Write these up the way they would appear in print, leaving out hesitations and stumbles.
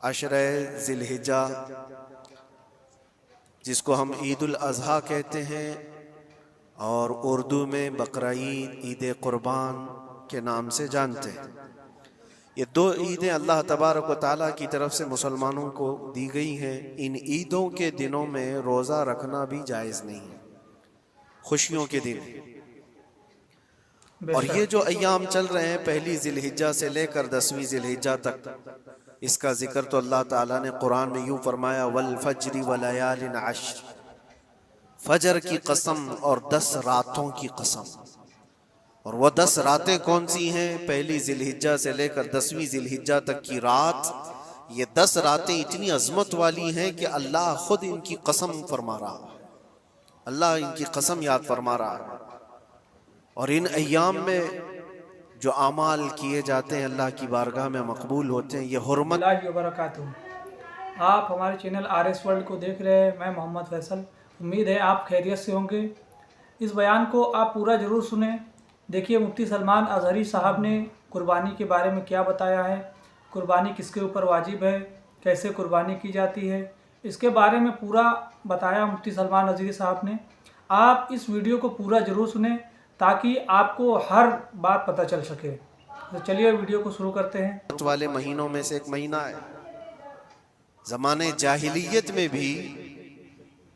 अशरे ज़िलहिज्जा, जिसको हम ईद उल अज़हा कहते हैं और उर्दू में बकरा ईद, ईद कुर्बान के नाम से जानते हैं। ये दो ईदें अल्लाह तबारक व तआला की तरफ से मुसलमानों को दी गई हैं। इन ईदों के दिनों में रोज़ा रखना भी जायज़ नहीं है, खुशियों के दिन। और ये जो अय्याम चल रहे हैं पहली ज़िलहिज्जा से लेकर 10वीं ज़िलहिज्जा तक, इसका जिक्र तो अल्लाह ताला ने कुरान में यूं फरमाया, वल फज्रि व लयालिन अश्र, फजर की कसम और 10 रातों की कसम। और वह 10 रातें कौन सी हैं? पहली ज़िलहिज्जा से लेकर 10वीं ज़िलहिज्जा तक की रात। ये 10 रातें इतनी अजमत वाली हैं कि अल्लाह खुद इनकी कसम फरमा रहा है, अल्लाह इनकी कसम याद फरमा रहा है। और इन अय्याम में जो आमाल किए जाते हैं अल्लाह की बारगाह में मकबूल होते हैं। ये हुर्मत। आप हमारे चैनल RS वर्ल्ड को देख रहे हैं। मैं मोहम्मद फैसल। उम्मीद है आप खैरियत से होंगे। इस बयान को आप पूरा ज़रूर सुने। देखिए, मुफ्ती सलमान अज़हरी साहब ने कुर्बानी के बारे में क्या बताया है, कुर्बानी किसके ऊपर वाजिब है, कैसे कुर्बानी की जाती है, इसके बारे में पूरा बताया मुफ्ती सलमान अज़हरी साहब ने। आप इस वीडियो को पूरा ज़रूर सुने ताकि आपको हर बात पता चल सके। तो चलिए वीडियो को शुरू करते हैं। वाले महीनों में से एक महीना है। ज़माने जाहिलियत में भी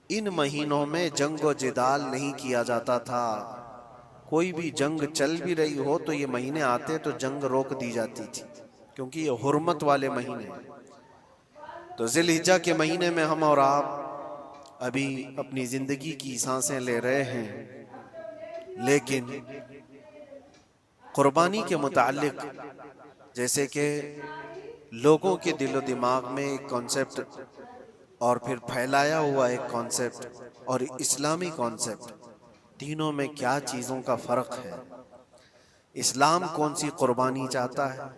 इन महीनों में जंग व जिदाल नहीं किया जाता था। कोई भी जंग चल भी रही हो तो ये महीने आते तो जंग रोक दी जाती थी, क्योंकि ये हुर्मत वाले महीने। तो ज़िलहिज्जा के महीने में हम और आप अभी अपनी ज़िंदगी की सांसें ले रहे हैं, लेकिन कुर्बानी के मुताल्लिक जैसे कि लोगों के दिलो दिमाग में एक कॉन्सेप्ट और फिर फैलाया हुआ एक कॉन्सेप्ट और इस्लामी कॉन्सेप्ट, तीनों में क्या चीज़ों का फ़र्क है, इस्लाम कौन सी कुर्बानी चाहता है,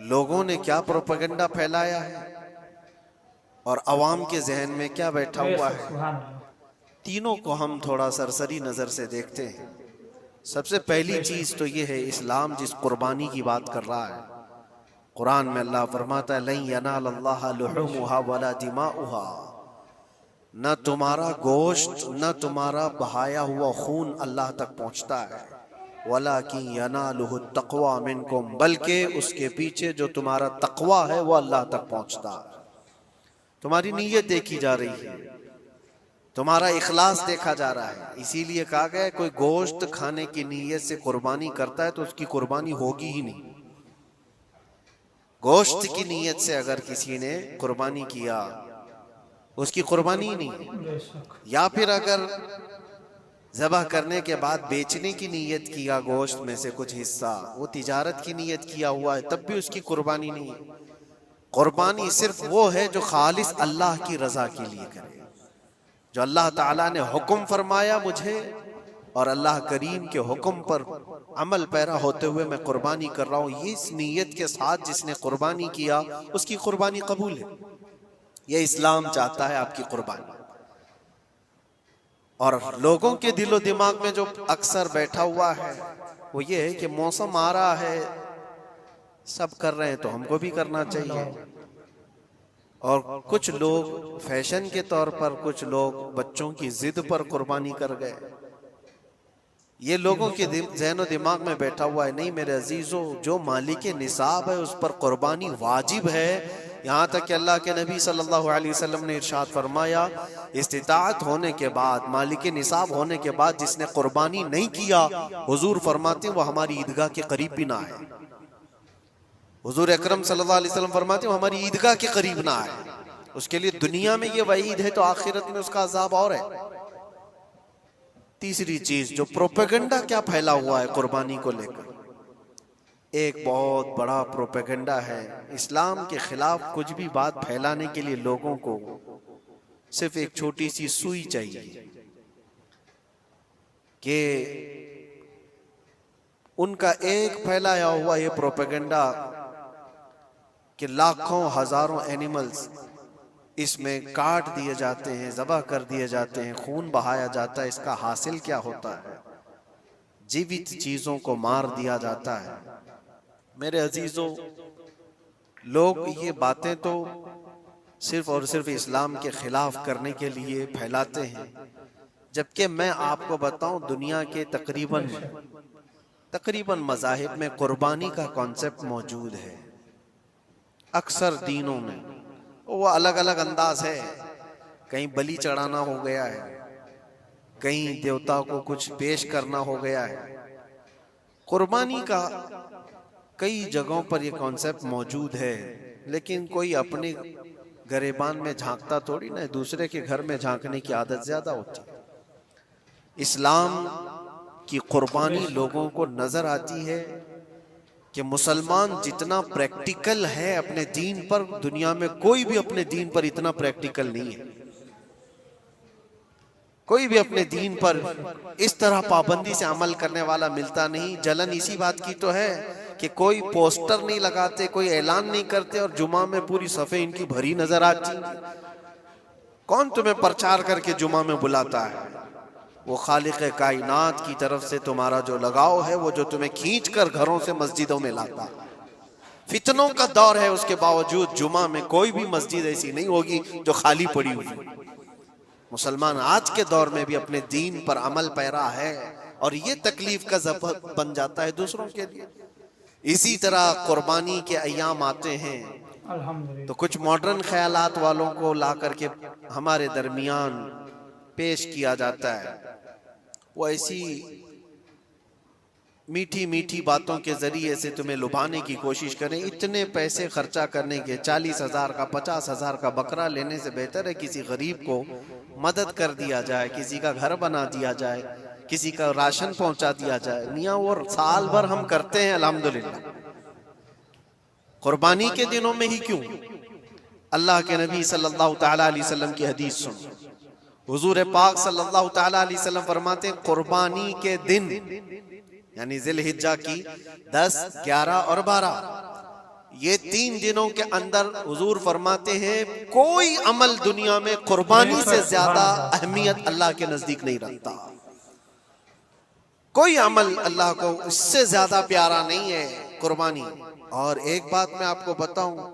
लोगों ने क्या प्रोपेगेंडा फैलाया है और अवाम के जहन में क्या बैठा हुआ है, तीनों को हम थोड़ा सरसरी नज़र से देखते हैं। सबसे पहली चीज़ तो ये है, इस्लाम जिस कुर्बानी की बात कर रहा है, कुरान में अल्लाह फरमाता है, लन यनालल्लाह लुहुमुहा वला दिमाउहा, न तुम्हारा गोश्त न तुम्हारा बहाया हुआ खून अल्लाह तक पहुँचता है, वलाकिन यनालुहु तक़वा मिनकुम, बल्कि उसके पीछे जो तुम्हारा तक़वा है वो अल्लाह तक पहुँचता है। तुम्हारी नीयत देखी जा रही है, तुम्हारा इखलास देखा जा रहा है। इसीलिए कहा गया कोई गोश्त खाने की नीयत से कुर्बानी करता है तो उसकी कुर्बानी होगी ही नहीं। गोश्त की नीयत से अगर किसी ने कुर्बानी किया उसकी कुर्बानी ही नहीं। या फिर अगर ज़बह करने के बाद बेचने की नीयत किया गोश्त में से कुछ हिस्सा, वो तिजारत की नीयत किया हुआ है, तब भी उसकी कुर्बानी नहीं है। कुर्बानी सिर्फ वो है जो खालिस अल्लाह की रज़ा के लिए करे, जो अल्लाह ताला ने हुक्म फरमाया मुझे और अल्लाह करीम के हुक्म पर अमल पैरा होते हुए मैं कुर्बानी कर रहा हूँ, इस नीयत के साथ जिसने कुर्बानी किया उसकी कुर्बानी कबूल है। ये इस्लाम चाहता है आपकी कुर्बानी। और लोगों के दिलो दिमाग में जो अक्सर बैठा हुआ है वो ये है कि मौसम आ रहा है, सब कर रहे हैं तो हमको भी करना चाहिए। और कुछ लोग फैशन के तौर पर, कुछ लोग बच्चों की जिद पर कुर्बानी कर गए। ये लोगों के ज़हन दिमाग में बैठा हुआ है। नहीं मेरे अजीजों, जो मालिक निसाब है उस पर कुर्बानी वाजिब है। यहाँ तक कि अल्लाह के नबी सल्लल्लाहु अलैहि वसल्लम ने इरशाद फरमाया, इस्तिताअत होने के बाद, मालिक निसाब होने के बाद जिसने कुर्बानी नहीं किया, हुजूर फरमाते वो हमारी ईदगाह के करीब भी ना आए। हुजूर अकरम सल्लल्लाहु अलैहि वसल्लम फरमाते हैं हमारी ईदगाह के करीब ना आए। उसके लिए दुनिया में ये वईद है तो आखिरत में उसका अजाब और है। तीसरी चीज, जो प्रोपेगेंडा क्या फैला हुआ है कुर्बानी को लेकर, एक बहुत बड़ा प्रोपेगेंडा है। इस्लाम के खिलाफ कुछ भी बात फैलाने के लिए लोगों को सिर्फ एक छोटी सी सुई चाहिए कि उनका एक फैलाया हुआ ये प्रोपेगेंडा कि लाखों हजारों एनिमल्स इसमें काट दिए जाते हैं, ज़बह कर दिए जाते हैं, खून बहाया जाता है, इसका हासिल क्या होता है? जीवित चीज़ों को मार दिया जाता है। मेरे अजीजों, लोग ये बातें तो सिर्फ और सिर्फ इस्लाम के खिलाफ करने के लिए फैलाते हैं, जबकि मैं आपको बताऊं दुनिया के तकरीबन मज़ाहिब में कुर्बानी का कॉन्सेप्ट मौजूद है। अक्सर दीनों में वो अलग अलग अंदाज है, कहीं बलि चढ़ाना हो गया है, कहीं देवता को कुछ पेश करना हो गया है। कुर्बानी का कई जगहों पर यह कॉन्सेप्ट मौजूद है, लेकिन कोई अपने गरेबान में झांकता थोड़ी ना, दूसरे के घर में झांकने की आदत ज्यादा होती है। इस्लाम की कुर्बानी लोगों को नजर आती है कि मुसलमान जितना प्रैक्टिकल है अपने दीन पर, दुनिया में कोई भी अपने दीन पर इतना प्रैक्टिकल नहीं है। कोई भी अपने दीन पर इस तरह पाबंदी से अमल करने वाला मिलता नहीं। जलन इसी बात की तो है कि कोई पोस्टर नहीं लगाते, कोई ऐलान नहीं करते, और जुमा में पूरी सफे इनकी भरी नजर आती। कौन तुम्हें प्रचार करके जुमा में बुलाता है? वो खालिक कायनात की तरफ से तुम्हारा जो लगाव है, वो जो तुम्हें खींच कर घरों से मस्जिदों में लाता। फितनों का दौर है, उसके बावजूद जुमा में कोई भी मस्जिद ऐसी नहीं होगी जो खाली पड़ी हुई। मुसलमान आज के दौर में भी अपने दीन पर अमल पैरा है, और ये तकलीफ का सबब बन जाता है दूसरों के लिए। इसी तरह कुर्बानी के अय्याम आते हैं अल्हम्दुलिल्लाह, तो कुछ मॉडर्न ख्यालात वालों को ला करके हमारे दरमियान पेश किया जाता है। वो ऐसी मीठी मीठी बातों के जरिए से तुम्हें लुभाने की कोशिश करें। इतने पैसे खर्चा करने के, 40,000 का 50,000 का बकरा लेने से बेहतर है किसी गरीब को मदद कर दिया जाए, किसी का घर बना दिया जाए, किसी का राशन पहुंचा दिया जाए। मियाँ वो साल भर हम करते हैं अल्हम्दुलिल्लाह, कुर्बानी के दिनों में ही क्यों? अल्लाह के नबी सल्लल्लाहु तआला अलैहि वसल्लम की हदीस सुन। हुजूर पाक सल्लल्लाहु तआला अलैहि वसल्लम फरमाते हैं, कुर्बानी के दिन यानी जिलहिज्जा की 10, 11 और 12 ये 3 दिनों के अंदर हुजूर फरमाते हैं कोई अमल दुनिया में कुर्बानी से ज्यादा अहमियत अल्लाह के नजदीक नहीं रखता। कोई अमल अल्लाह को इससे ज्यादा प्यारा नहीं है कुर्बानी। और एक बात मैं आपको बताऊं,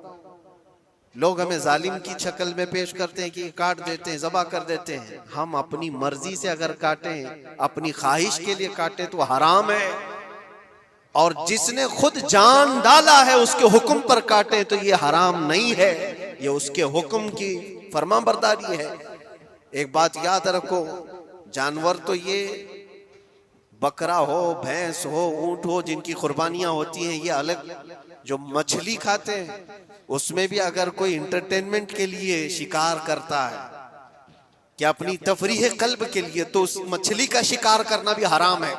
लोग हमें जालिम की शक्ल में पेश करते हैं कि काट देते हैं, ज़बा कर देते हैं। हम अपनी मर्जी से अगर काटें, अपनी ख्वाहिश के लिए काटें तो हराम है, और जिसने खुद जान डाला है उसके हुक्म पर काटें तो ये हराम नहीं है, ये उसके हुक्म की फरमाबरदारी है। एक बात याद रखो, जानवर तो ये बकरा हो, भैंस हो, ऊंट हो, जिनकी कुर्बानियां होती हैं ये अलग। जो मछली खाते हैं उसमें भी अगर कोई इंटरटेनमेंट के लिए शिकार करता है कि अपनी तफरीह कल्ब के लिए, तो उस मछली का शिकार करना भी हराम है।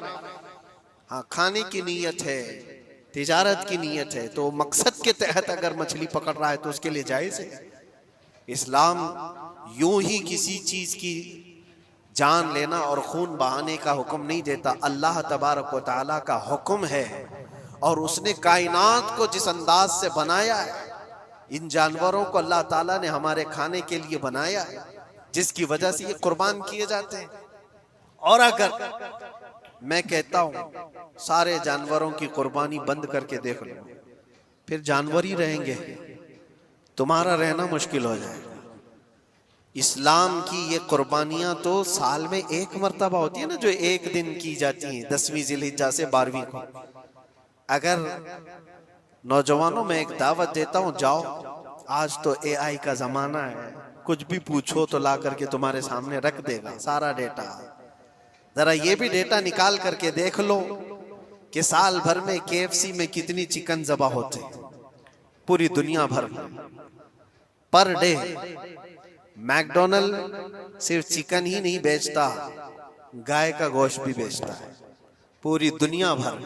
हाँ, खाने की नीयत है, तिजारत की नीयत है, तो मकसद के तहत अगर मछली पकड़ रहा है तो उसके लिए जायज है। इस्लाम यूं ही किसी चीज की जान लेना और खून बहाने का हुक्म नहीं देता। अल्लाह तबारक व तआला का हुक्म है, और उसने कायनात को जिस अंदाज से बनाया है, इन जानवरों को अल्लाह ताला ने हमारे खाने के लिए बनाया है, जिसकी वजह से ये कुर्बान किए जाते हैं। और अगर मैं कहता हूं सारे जानवरों की कुर्बानी बंद करके देख लो, फिर जानवर ही रहेंगे, तुम्हारा रहना मुश्किल हो जाएगा। इस्लाम की ये कुर्बानियां तो साल में एक मर्तबा होती है ना, जो एक दिन की जाती हैं, 10वीं जिलहिज्जा से 12वीं को। अगर नौजवानों में एक दावत देता हूं, जाओ, आज तो AI का जमाना है, कुछ भी पूछो तो ला करके तुम्हारे सामने रख देगा सारा डेटा। जरा ये भी डेटा निकाल करके देख लो कि साल भर में KFC में कितनी चिकन ज़बा होते पूरी दुनिया भर में पर डे। मैकडोनल्ड सिर्फ चिकन ही नहीं बेचता, गाय का गोश्त भी बेचता है पूरी दुनिया भर,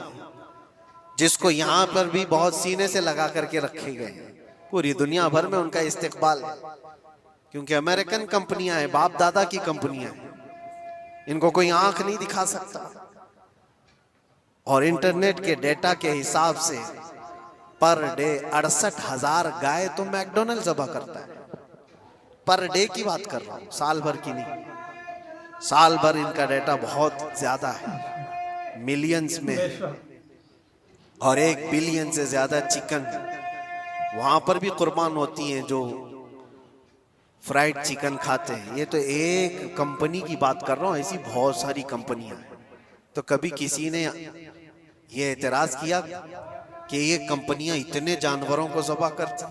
जिसको यहाँ पर भी बहुत सीने से लगा करके रखे गए हैं। पूरी दुनिया भर में उनका इस्तेकबाल है, क्योंकि अमेरिकन कंपनियां हैं, बाप दादा की कंपनियां हैं, इनको कोई आंख नहीं दिखा सकता। और इंटरनेट के डेटा के हिसाब से पर डे 68,000 गाय तो मैकडोनल्ड ज़बा करता है। पर डे की बात कर रहा हूं, साल भर की नहीं। साल भर इनका डेटा बहुत ज्यादा है, मिलियंस में, और 1 बिलियन से ज्यादा चिकन वहां पर भी कुर्बान होती हैं जो फ्राइड चिकन खाते हैं। ये तो एक कंपनी की बात कर रहा हूं, ऐसी बहुत सारी कंपनियां हैं। तो कभी किसी ने ये एतराज किया कि ये कंपनियां इतने जानवरों को ज़बह करती?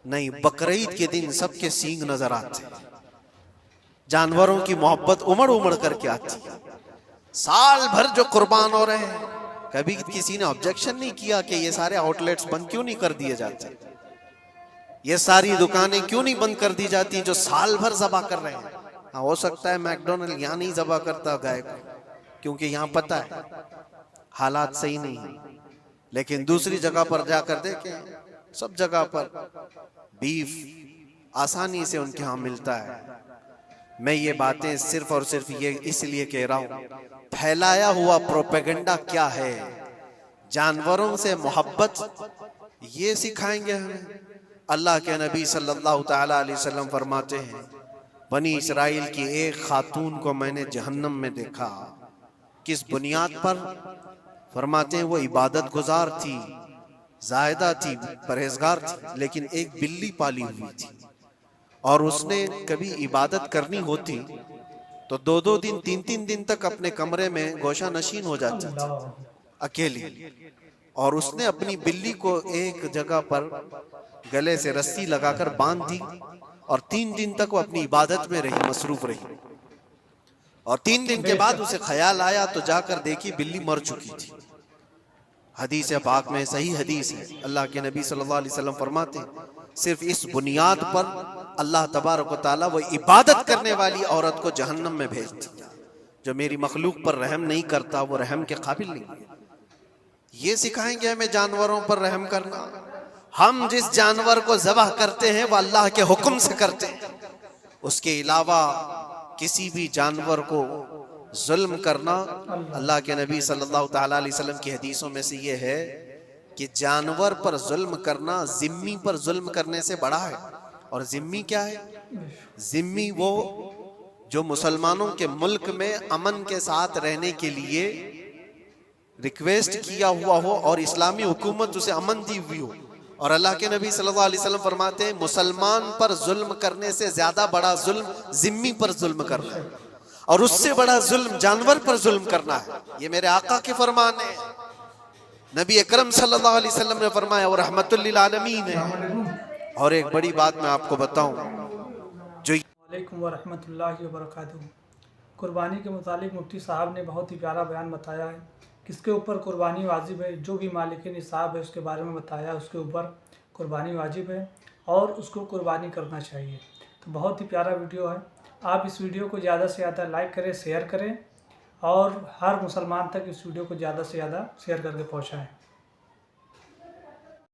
नहीं, बकरीद के दिन सबके सींग नजर आते हैं, जानवरों की मोहब्बत उमड़ उमड़ करके आती है। साल भर जो कुर्बान हो रहे हैं, कभी किसी ने ऑब्जेक्शन नहीं किया कि ये सारे आउटलेट्स बंद क्यों नहीं कर दिए जाते, ये सारी दुकानें क्यों नहीं बंद कर दी जाती जो साल भर ज़बह कर रहे हैं। हाँ, हो सकता है मैकडोनल्ड यहाँ नहीं ज़बह करता गाय को, क्योंकि यहाँ पता है हालात सही नहीं है, लेकिन दूसरी जगह पर जाकर देखें, सब जगह पर बीफ आसानी से उनके यहाँ मिलता है। मैं ये बातें सिर्फ और सिर्फ ये इसलिए कह रहा हूँ, फैलाया हुआ प्रोपेगेंडा क्या है, जानवरों से मोहब्बत ये सिखाएंगे हमें। अल्लाह के नबी सल्लल्लाहु ताला अलैहि वसल्लम फरमाते हैं, बनी इसराइल की एक खातून को मैंने जहन्नम में देखा। किस बुनियाद पर? फरमाते हैं वो इबादत गुजार थी, जायदा थी, परहेजगार थी, लेकिन एक बिल्ली पाली हुई थी और उसने कभी इबादत करनी होती तो 2-2 दिन 3-3 दिन तक अपने कमरे में गोशा नशीन हो जाती थी अकेली, और उसने अपनी बिल्ली को एक जगह पर गले से रस्सी लगाकर बांध दी और 3 दिन तक वो अपनी इबादत में रही, मसरूफ रही। और 3 दिन के बाद उसे ख्याल आया तो जाकर देखी बिल्ली मर चुकी थी। हदीस पाक में, सही हदीस है, अल्लाह के नबी सल्लल्लाहु अलैहि वसल्लम फरमाते हैं, सिर्फ इस बुनियाद पर अल्लाह तबारक व तआला वो इबादत करने वाली औरत को जहन्नम में भेज दिया। जो मेरी मखलूक पर रहम नहीं करता वो रहम के काबिल नहीं है। ये सिखाएंगे हमें जानवरों पर रहम करना। हम जिस जानवर को ज़बह करते हैं वो अल्लाह के हुक्म से करते हैं, उसके अलावा किसी भी जानवर को जुल्म करना, अल्लाह के नबी सल्लल्लाहु ताला अलैहि वसल्लम की हदीसों में से ये है कि जानवर पर जुल्म करना जिम्मी पर जुल्म करने से बड़ा है। और जिम्मी क्या है? जिम्मी वो जो मुसलमानों के मुल्क में अमन के साथ रहने के लिए रिक्वेस्ट किया हुआ हो और इस्लामी हुकूमत उसे अमन दी हुई हो। और अल्लाह के नबी सल्लल्लाहु अलैहि वसल्लम फरमाते हैं, मुसलमान पर जुल्म करने से ज्यादा बड़ा जुल्म जिम्मी पर जुल्म करना है, और उससे बड़ा जुल्म जानवर पर जुल्म करना है। ये मेरे आका के फरमान है। नबी अकरम सल्लल्लाहु अलैहि वसल्लम ने फरमाया वो रहमतुल लिल आलमीन है। और एक बड़ी बात मैं आपको बताऊं, जो वालेकुम व रहमतुल्लाहि व बरकातुहू। कुर्बानी के मुतालिक मुफ्ती साहब ने बहुत ही प्यारा बयान बताया है। किसके ऊपर कुर्बानी वाजिब है? जो भी मालिक निसाब है उसके बारे में बताया, उसके ऊपर कुर्बानी वाजिब है और उसको कुर्बानी करना चाहिए। तो बहुत ही प्यारा वीडियो है। आप इस वीडियो को ज़्यादा से ज़्यादा लाइक करें, शेयर करें और हर मुसलमान तक इस वीडियो को ज़्यादा से ज़्यादा शेयर करके पहुँचाएँ।